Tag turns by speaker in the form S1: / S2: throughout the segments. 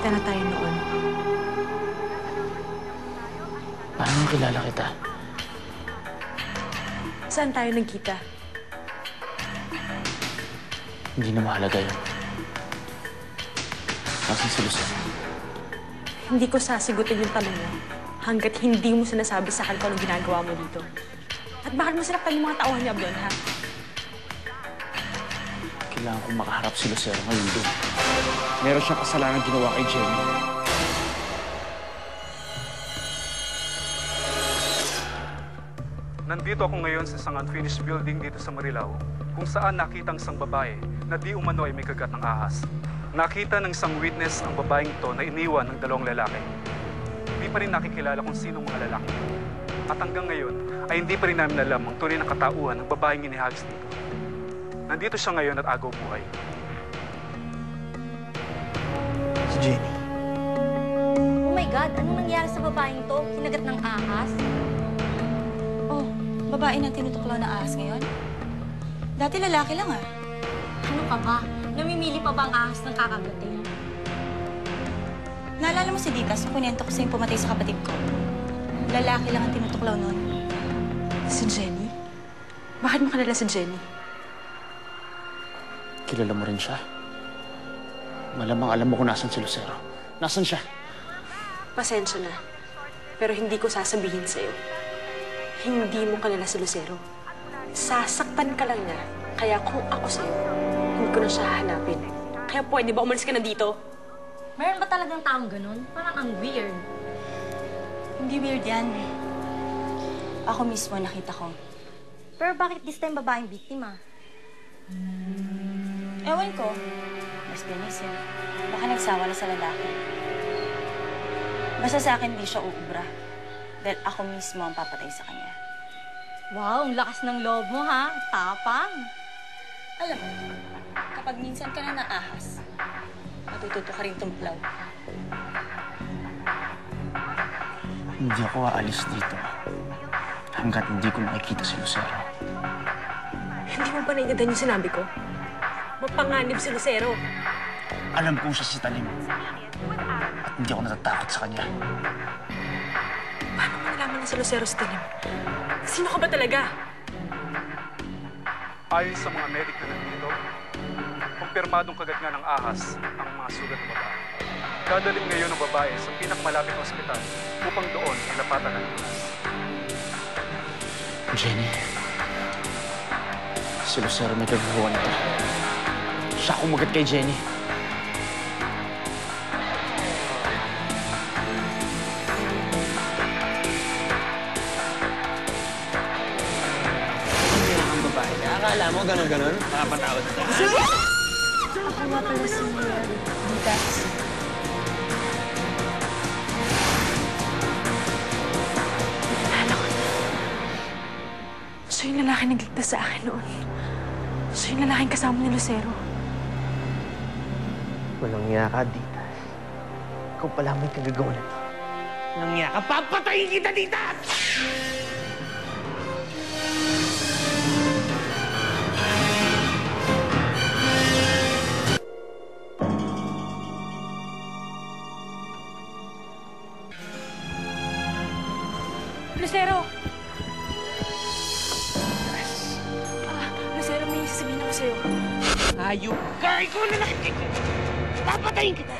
S1: nagkita na tayo noon.
S2: Paano kilala kita?
S1: Saan tayo nagkita?
S2: Hindi na mahalaga yun. Nasaan si Lucero?
S1: Hindi ko sasigutin yung tanong mo hanggat hindi mo sinasabi sa akin kung anong ginagawa mo dito. At bakit mo sinaktan yung mga tauhan niya doon, ha?
S2: Kailangan kong makaharap si Lucero ngayon doon. Meron siyang kasalanan ginawa kay Jenny.
S3: Nandito ako ngayon sa isang unfinished building dito sa Marilao kung saan nakita ang isang babae na di umano ay may kagat ng ahas. Nakita ng isang witness ang babaeng ito na iniwan ng dalawang lalaki. Hindi pa rin nakikilala kung sino mga lalaki. At hanggang ngayon ay hindi pa rin namin alam ang tunay na katauhan ng babaeng inihagis dito. Nandito siya ngayon at agaw buhay.
S2: Si Jenny.
S4: Oh my God! Anong nangyari sa babaeng to? Kinagat ng ahas?
S5: Oh, babae na tinutuklaw na ahas ngayon? Dati lalaki lang ah.
S4: Ano ka ba? Namimili pa ba ang ahas ng kakagatin?
S5: Naalala mo si Ditas, kunento ko sa'yo pumatay sa kapatid ko. Lalaki lang ang tinutuklaw nun.
S1: Si Jenny? Bakit mo kilala si Jenny?
S2: Kilala mo rin siya. Malamang alam mo kung nasan si Lucero. Nasan siya?
S1: Pasensya na. Pero hindi ko sasabihin sa'yo. Hindi mo kilala si Lucero. Sasaktan ka lang niya. Kaya kung ako sa'yo, hindi ko na siya hahanapin. Kaya pwede ba umalis ka na dito?
S4: Meron ba talagang taong ganun? Parang ang weird.
S5: Hindi weird yan. Ako mismo nakita ko.
S4: Pero bakit this time babaeng biktima?
S5: Ewan ko. Lesbianism. Baka nagsawa na sa lalaki. Basta sa akin, hindi siya uubra. Dahil ako mismo ang papatay sa kanya.
S4: Wow, ang lakas ng loob mo ha. Tapang.
S5: Alam mo, kapag minsan ka na naahas, matututo ka rin tumplaw.
S2: Hindi ako aalis dito hanggat hindi ko makikita si Lucero.
S1: Hindi mo ba naiintindihan yung sinabi ko? Mapanganib si Lucero.
S2: Alam kong siya si Talim. At hindi ako natatakot sa kanya.
S1: Paano mo nalaman na si Lucero si Talim? Sino ka ba talaga?
S3: Ayon sa mga medic na nandito, kumpirmadong kagat nga ng ahas ang mga sugat ng babae. Dadalhin ngayon ng babae sa pinakamalapit na ospital upang doon ang napatan ng lunas.
S2: Jenny, si Lucero may kagawa nito. Siya kumagat kay Jenny.
S6: Akala mo, ganon-ganon? Nakapatawad ka?
S5: Ako nga pala si Ditas.
S1: Naalala ko na. Siya yung lalaki nagligtas sa akin noon. Siya yung lalaking kasama ni Lucero.
S6: Walang niya ka, Ditas. Ikaw pala may kagagawa na to. Walang niya ka, papatayin kita, Ditas!
S1: Lucero! Lucero, may sasabihin ako sa'yo.
S6: Ayok ka! Ikaw na nakikita! Papatayin kita!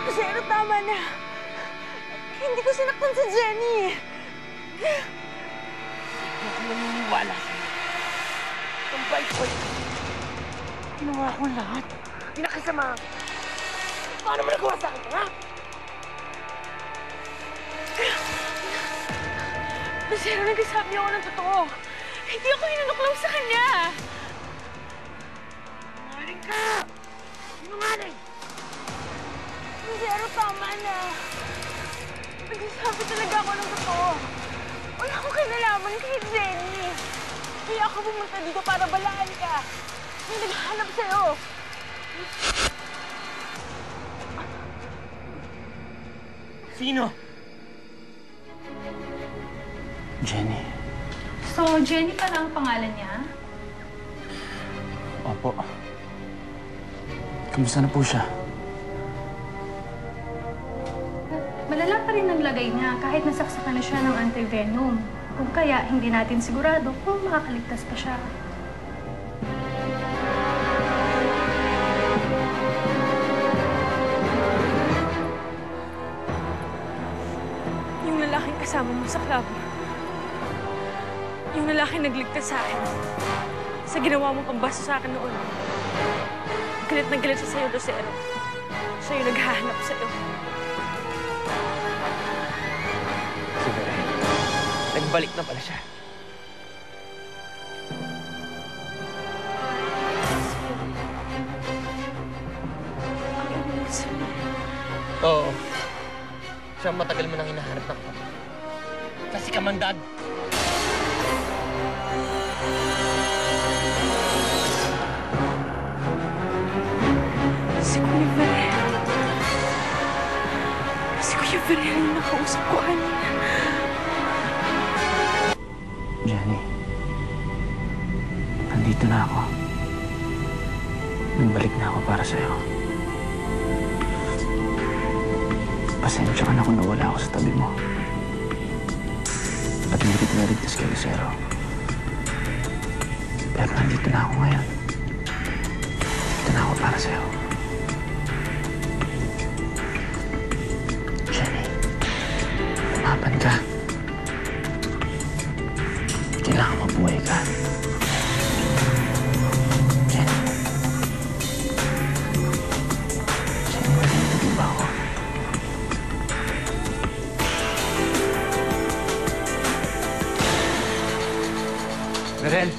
S5: Lucero, tama na. Hindi ko sinaktan si Jenny.
S6: Hindi ako naniniwala sa'yo. Ang bait ko. Ginawa ko lahat. Pinakasama. Paano mo nagawa sa akin, ha?
S1: Lucero, nagsasabi ako ng totoo. Hindi ako inunuklaw sa kanya.
S6: Sinungaling ka! Sinungaling!
S5: Lucero, tama na.
S1: Nagsasabi talaga ako ng totoo. Wala akong kinalaman kay Jenny. Kaya ako pumunta dito para balaan ka. May naghahanap sa'yo.
S6: Sino?
S2: Jenny.
S7: So, Jenny pala ang pangalan niya?
S2: Opo. Kamusta na po siya?
S7: Malala pa rin ang lagay niya kahit nasaksakan na siya ng anti-venom. Kung kaya, hindi natin sigurado kung makakaligtas pa siya.
S1: Yung lalaking kasama mo sa club. Yung lalaking nagligtas sa akin. Sa ginawa mong pambasto sa akin noon. Galit na galit siya sa'yo, Lucero. Siya yung naghahanap sa'yo.
S6: Si Beren. Nagbalik na pala siya.
S1: Ang ibig sabihin.
S6: Oo. Siya ang matagal mo nang hinahanap ng kapatid. Kasi kamandag.
S1: Si Kuya Beren. Si Kuya Beren yung nakausap ko kanina.
S2: Jenny, nandito na ako. Nagbalik na ako para sa'yo. Pasensya ka na kung nawala ako sa tabi mo. At hindi kita naligtas kay Lucero. Pero nandito na ako ngayon. Nandito na ako para sa'yo. Jenny, lumaban ka. Kailangan mabuhay ka. Jenny. Jenny, nandito ba ako?
S6: Beren.